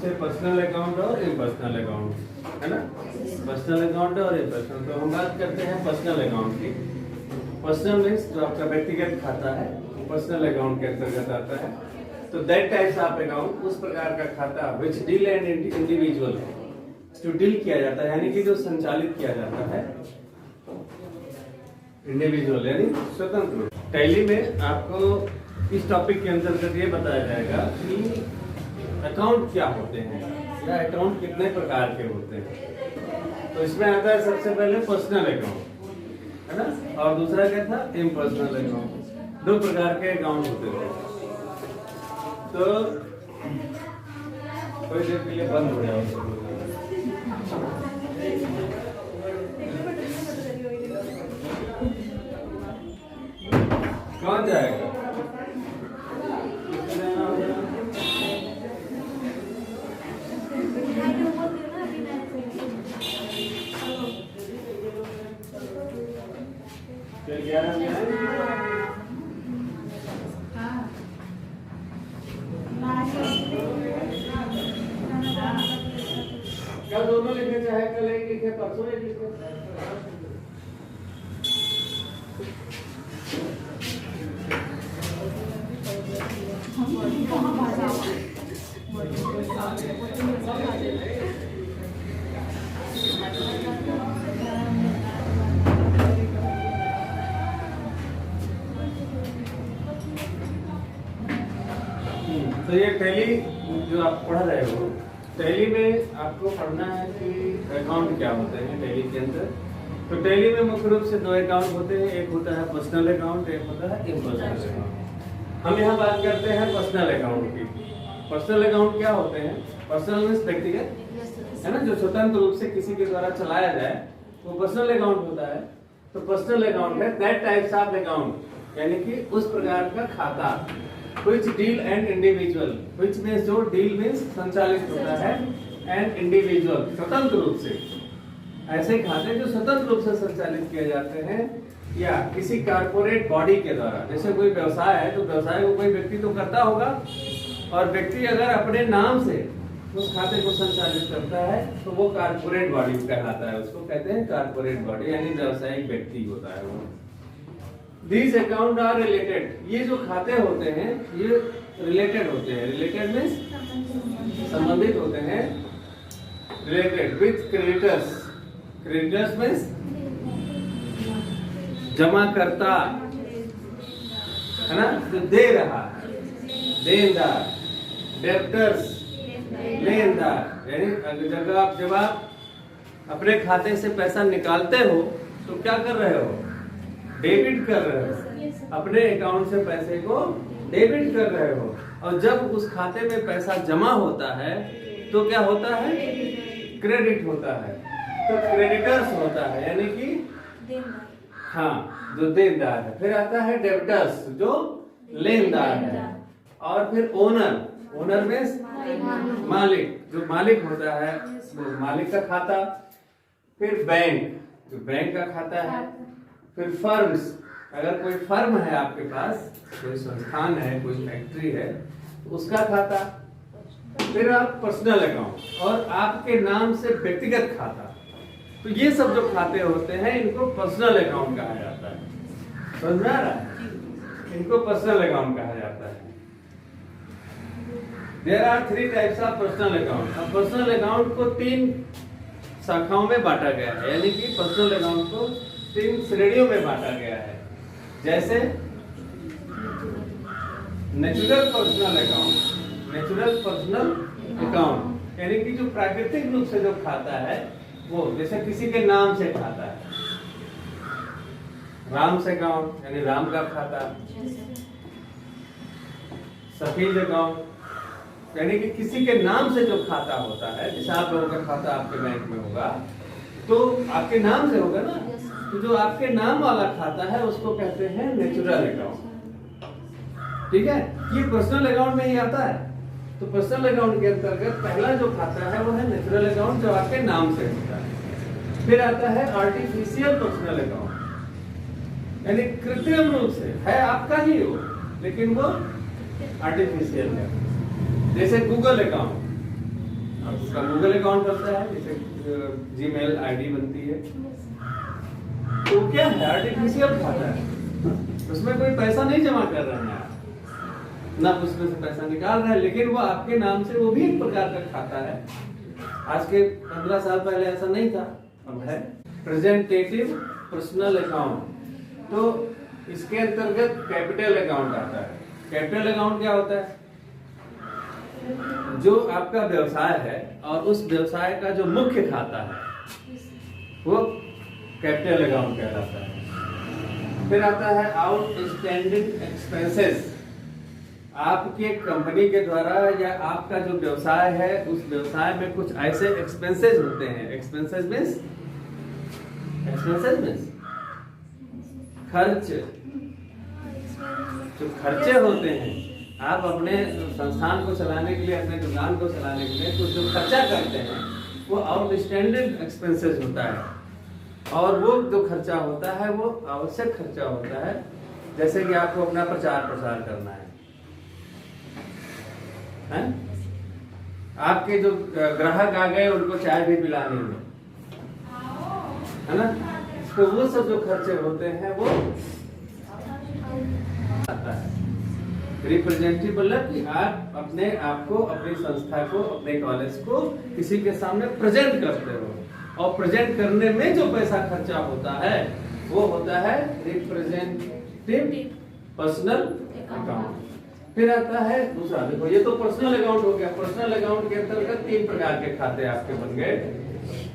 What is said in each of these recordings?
जैसे personal account और impersonal account, है ना। पर्सनल अकाउंट और इम्पर्सनल, तो हम बात करते हैं पर्सनल अकाउंट की। पर्सनल मीन्स जो आपका व्यक्तिगत खाता है, पर्सनल अकाउंट के अंतर्गत आता है। तो दैट टाइप्स ऑफ अकाउंट, उस प्रकार का खाता विच डील एंड इंडिविजुअल, जो डील किया जाता है यानी कि जो संचालित किया जाता है इंडिविजुअल यानी स्वतंत्र। टैली में आपको इस टॉपिक के अंतर्गत ये बताया जाएगा कि अकाउंट क्या होते हैं या अकाउंट कितने प्रकार के होते हैं। तो इसमें आता है सबसे पहले पर्सनल अकाउंट, है ना, और दूसरा क्या था, इम्पर्सनल अकाउंट। दो प्रकार के अकाउंट होते थे। तो कोई देर के लिए बंद हो जाओ। कौन जाएगा? कल दोनों लिखने चाहे, कल एक लिखे, परसों एक लिखे। तो ये टैली जो आप पढ़ रहे हो, टैली में आपको पढ़ना है कि अकाउंट क्या होते हैं टैली के अंदर। तो टैली में मुख्य रूप से दो अकाउंट होते हैं, एक होता है पर्सनल अकाउंट, एक होता है इम्पर्सनल अकाउंट। हम यहाँ बात करते हैं पर्सनल अकाउंट की। पर्सनल अकाउंट क्या होते हैं? पर्सनल मीन्स व्यक्तिगत, है ना, जो स्वतंत्र रूप से किसी के द्वारा चलाया जाए वो पर्सनल अकाउंट होता है। तो पर्सनल अकाउंट है दैट टाइप्स ऑफ अकाउंट, यानी कि उस प्रकार का खाता which deal and individual, which means जो deal means संचालित होता है and individual स्वतंत्र रूप से, ऐसे खाते जो स्वतंत्र रूप से संचालित किए जाते हैं या किसी कारपोरेट बॉडी के द्वारा। जैसे कोई व्यवसाय है तो व्यवसाय को कोई व्यक्ति तो करता होगा, और व्यक्ति अगर अपने नाम से उस खाते को संचालित करता है तो वो कारपोरेट बॉडी कहलाता है, उसको कहते हैं कारपोरेट बॉडी, यानी व्यवसायिक व्यक्ति होता है वो। These account are related, ये जो खाते होते हैं ये रिलेटेड होते हैं। रिलेटेड मीन्स संबंधित होते हैं, related with creditors. Creditors means जमा करता, है ना, जो दे रहा है, देनदार। डेब्टर्स लेनदार, यानी जब आप अपने खाते से पैसा निकालते हो तो क्या कर रहे हो? डेबिट कर रहे हो, अपने अकाउंट से पैसे को डेबिट कर रहे हो। और जब उस खाते में पैसा जमा होता है तो क्या होता है? क्रेडिट होता है। तो क्रेडिटर्स होता है यानी कि हाँ, जो देनदार है। फिर आता है डेब्टर्स जो लेनदार है। और फिर ओनर, ओनर में मालिक, जो मालिक होता है वो मालिक का खाता। फिर बैंक, जो बैंक का खाता है। फिर फर्म्स, अगर कोई फर्म है आपके पास, कोई संस्थान है, कोई फैक्ट्री है, तो उसका खाता। फिर आप पर्सनल अकाउंट और आपके नाम से व्यक्तिगत खाता। तो ये सब जो खाते होते हैं इनको पर्सनल अकाउंट कहा जाता है। समझ में आ रहा है? इनको पर्सनल अकाउंट कहा जाता है। There are 3 types of personal account. अब पर्सनल अकाउंट को 3 शाखाओं में बांटा गया है, यानी कि पर्सनल अकाउंट को 3 श्रेणियों में बांटा गया है। जैसे natural personal account, natural personal account यानी कि जो प्राकृतिक रूप से जो खाता है वो, जैसे किसी के नाम से खाता है। राम्स अकाउंट यानी राम का खाता। सफीज अकाउंट यानी कि किसी के नाम से जो खाता होता है, जैसे आप लोगों का खाता आपके बैंक में होगा तो आपके नाम से होगा ना, तो जो आपके नाम वाला खाता है उसको कहते हैं नेचुरल अकाउंट। ठीक है, ये पर्सनल अकाउंट में ही आता है। तो पर्सनल अकाउंट के अंतर्गत पहला जो खाता है वो है नेचुरल अकाउंट, जो आपके नाम से होता है। फिर आता है आर्टिफिशियल पर्सनल अकाउंट, यानी कृत्रिम रूप से है आपका ही हो लेकिन वो आर्टिफिशियल है। जैसे गूगल अकाउंट, आपका गूगल अकाउंट बनता है, जैसे जीमेल आईडी बनती है, तो क्या है आर्टिफिशियल खाता है, उसमें कोई पैसा नहीं जमा कर रहे हैं आप, ना उसमें से पैसा निकाल रहे हैं, लेकिन वो आपके नाम से वो भी एक प्रकार का खाता है। आज के 15 साल पहले ऐसा नहीं था, अब है। प्रेजेंटेटिव पर्सनल अकाउंट, तो इसके अंतर्गत कैपिटल अकाउंट आता है। कैपिटल अकाउंट क्या होता है? जो आपका व्यवसाय है और उस व्यवसाय का जो मुख्य खाता है वो कैपिटल अकाउंट कहलाता है। फिर आता है आउटस्टैंडिंग एक्सपेंसेस। आपके कंपनी के द्वारा या आपका जो व्यवसाय है उस व्यवसाय में कुछ ऐसे एक्सपेंसेस होते हैं। एक्सपेंसेस मींस खर्च, जो खर्चे होते हैं आप अपने संस्थान को चलाने के लिए, अपने दुकान को चलाने के लिए कुछ जो खर्चा करते हैं वो आउटस्टैंडिंग एक्सपेंसेस होता है। और वो जो खर्चा होता है वो आवश्यक खर्चा होता है, जैसे कि आपको अपना प्रचार प्रसार करना है? आपके जो ग्राहक आ गए उनको चाय भी पिलानी है ना, तो वो सब जो खर्चे होते हैं वो आता है। रिप्रेजेंटेटिव मतलब कि आप अपने आप को, अपनी संस्था को, अपने कॉलेज को किसी के सामने प्रेजेंट करते हो, और प्रेजेंट करने में जो पैसा खर्चा होता है वो होता है रिप्रेजेंटेटिव पर्सनल अकाउंट। फिर आता है दूसरा, देखो ये तो पर्सनल अकाउंट हो गया। पर्सनल अकाउंट के अंतर्गत 3 प्रकार के खाते आपके बन गए,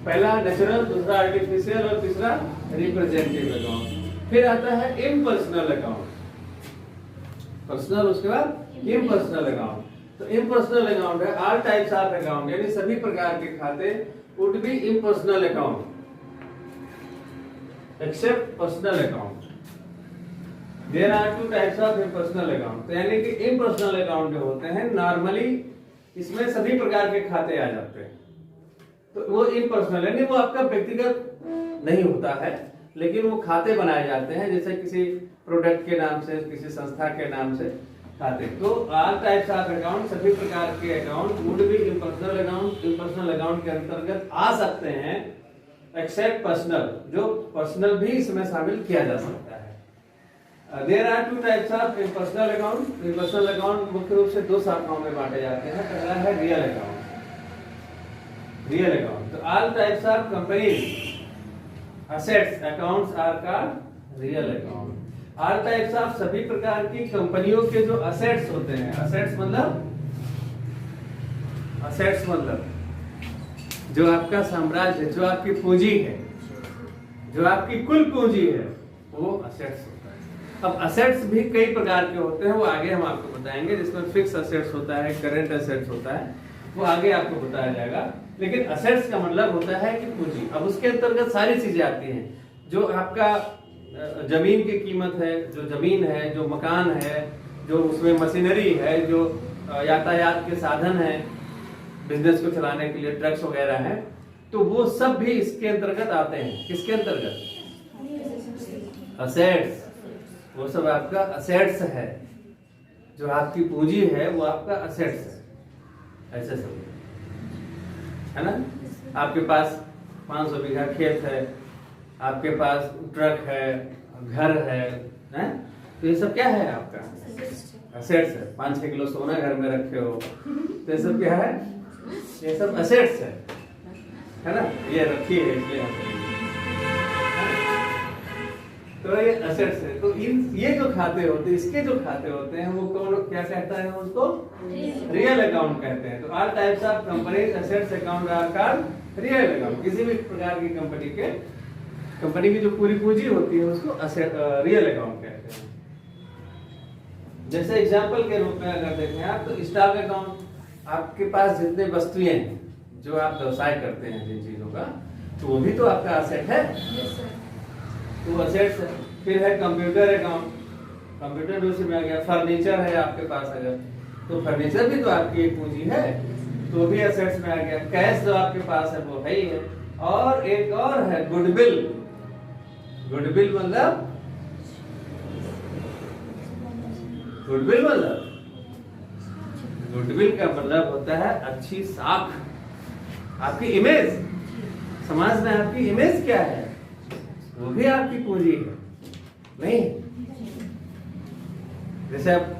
पहला नेचुरल, दूसरा आर्टिफिशियल और तीसरा रिप्रेजेंटेटिव अकाउंट। फिर आता है इम्पर्सनल अकाउंट, पर्सनल उसके बाद इम्पर्सनल अकाउंट। तो इम्पर्सनल अकाउंट है ऑल टाइप्स ऑफ अकाउंट, यानी सभी प्रकार के खाते would be impersonal account except personal account. There are 2 types of impersonal account. तो यानी कि इम्पर्सनल अकाउंट जो होते हैं नॉर्मली इसमें सभी प्रकार के खाते आ जाते हैं, तो वो इम्पर्सनल यानी वो आपका व्यक्तिगत नहीं होता है, लेकिन वो खाते बनाए जाते हैं जैसे किसी प्रोडक्ट के नाम से, किसी संस्था के नाम से खाते। तो ऑल टाइप्स ऑफ अकाउंट, सभी प्रकार के account would be impersonal account. Impersonal account के अंतर्गत आ सकते हैं एक्सेप्ट पर्सनल, जो पर्सनल भी इसमें शामिल किया जा सकता है। There are 2 types of impersonal account. Impersonal account मुख्य रूप से 2 शाखाओं में बांटे जाते हैं। पहला है रियल अकाउंट। रियल अकाउंट, तो all types of companies assets accounts are called real account. All types of सभी प्रकार की कंपनियों के जो असेट्स होते हैं, असेट्स मतलब जो आपका साम्राज्य, जो आपकी पूंजी है, जो आपकी कुल पूंजी है, वो असेट्स होता है। अब असेट्स भी कई प्रकार के होते हैं, वो आगे हम आपको बताएंगे, जिसमें फिक्स असेट्स होता है, करंट असेट्स होता है, वो आगे आपको बताया जाएगा। लेकिन असेट्स का मतलब होता है कि पूंजी। अब उसके अंतर्गत सारी चीजें आती हैं, जो आपका जमीन की कीमत है, जो जमीन है, जो मकान है, जो उसमें मशीनरी है, जो यातायात के साधन है, बिजनेस को चलाने के लिए ट्रक्स वगैरह हैं, तो वो सब भी इसके अंतर्गत आते हैं। किसके अंतर्गत? असेट्स। वो सब आपका असेट्स है, जो आपकी पूंजी है वो आपका असेट्स है। ऐसे सब है ना। आपके पास 500 बीघा खेत है, आपके पास ट्रक है, घर है, तो ये सब क्या है? आपका असेट्स है। 5-6 किलो सोना घर में रखे हो, तो ये सब क्या है? ये सब असेट्स है ना। ये रखी है इसलिए, तो ये असेट्स है। तो ये जो खाते होते हैं, इसके जो खाते होते हैं, वो कौन क्या कहता है? उसको रियल अकाउंट कहते हैं। तो all types of companies assets account are called real account. किसी भी प्रकार की कंपनी की जो पूरी पूंजी होती है उसको रियल अकाउंट कहते हैं। जैसे एग्जांपल के रूप में अगर देखें आप, तो स्टॉक अकाउंट, आपके पास जितने वस्तुएं हैं जो आप व्यवसाय करते हैं जिन चीजों का, तो वो भी तो आपका असेट है, तो असेट्स है। फिर है कंप्यूटर अकाउंट, कंप्यूटर भी उसी में आ गया। फर्नीचर है आपके पास अगर, तो फर्नीचर भी तो आपकी एक पूंजी है, तो भी असेट्स में आ गया। कैश जो आपके पास है वो है ही है। और एक और है गुडविल। गुडविल मतलब गुडविल का मतलब होता है अच्छी साख, आपकी इमेज, समाज में आपकी इमेज क्या है, वो भी आपकी पूंजी है। नहीं, जैसे अब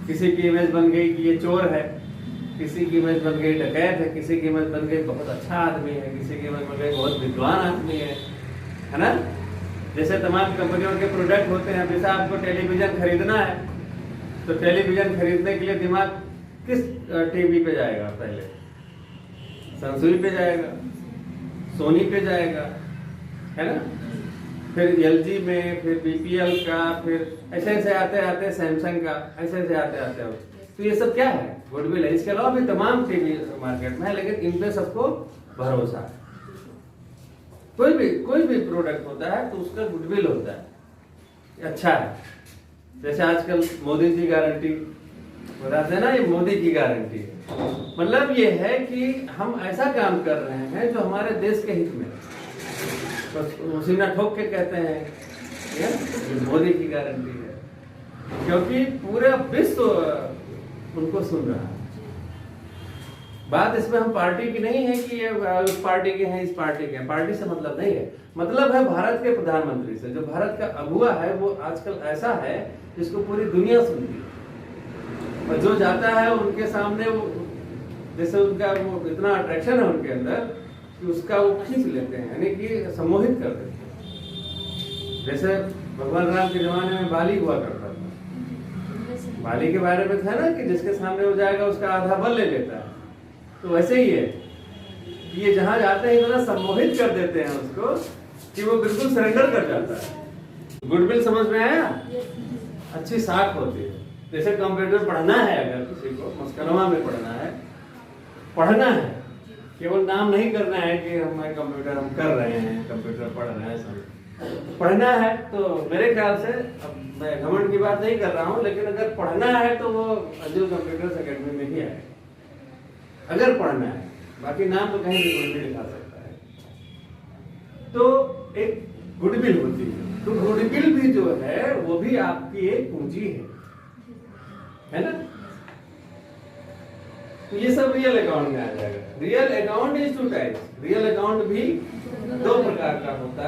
किसी की इमेज बन गई कि ये चोर है, किसी की इमेज बन गई डकैत है, किसी की इमेज बन गई बहुत अच्छा आदमी है, किसी की इमेज बन गई बहुत विद्वान आदमी है ना। जैसे तमाम कंपनियों के प्रोडक्ट होते हैं। जैसे आपको टेलीविजन खरीदना है तो टेलीविजन खरीदने के लिए दिमाग किस टीवी पे जाएगा? पहले सनसुई पे जाएगा, सोनी पे जाएगा, है ना, फिर एलजी में, फिर बीपीएल का, फिर ऐसे ऐसे आते आते सैमसंग का, ऐसे ऐसे आते आते। तो ये सब क्या है? गुडविल है। इसके अलावा भी तमाम टीवी मार्केट में है, लेकिन इन पे सबको भरोसा है। कोई भी प्रोडक्ट होता है तो उसका गुडविल होता है, अच्छा है। जैसे आजकल मोदी जी गारंटी बताते हैं ना, ये मोदी की गारंटी है। मतलब ये है कि हम ऐसा काम कर रहे हैं जो हमारे देश के हित में, बस सीना ठोक के कहते हैं ये मोदी की गारंटी है, क्योंकि पूरा विश्व उनको सुन रहा है। बात इसमें हम पार्टी की नहीं है कि ये उस पार्टी के हैं, इस पार्टी के हैं, पार्टी से मतलब नहीं है। मतलब है भारत के प्रधानमंत्री से। जो भारत का अगुवा है वो आजकल ऐसा है जिसको पूरी दुनिया सुनती है, और जो जाता है उनके सामने वो, जैसे उनका वो इतना अट्रैक्शन है उनके अंदर कि उसका वो खींच लेते हैं, यानी कि सम्मोहित कर देते हैं। जैसे भगवान राम के जमाने में बाली हुआ करता था, बाली के बारे में था ना कि जिसके सामने वो जाएगा उसका आधा बल ले लेता है। तो वैसे ही है कि ये जहां जाते हैं इतना सम्मोहित कर देते हैं उसको कि वो बिल्कुल सरेंडर कर जाता है। गुडविल समझ में आया? अच्छी साख होती है। जैसे कंप्यूटर पढ़ना है, अगर किसी को मस्कनवा में पढ़ना है, केवल नाम नहीं करना है कि हम कंप्यूटर हम कर रहे हैं, कंप्यूटर पढ़ रहे हैं, सब पढ़ना है। तो मेरे ख्याल से, अब मैं घमंड की बात नहीं कर रहा हूँ, लेकिन अगर पढ़ना है तो वो अंजुल कंप्यूटर अकेडमी में ही आए, अगर पढ़ना है। बाकी नाम तो कहीं भी लिखा सकता है। तो एक गुडविल होती है। तो गुडविल भी जो है वो भी आपकी एक पूंजी है ना। तो ये सब रियल अकाउंट में आ जाएगा। Real account is two types. Real account भी दो प्रकार का होता है।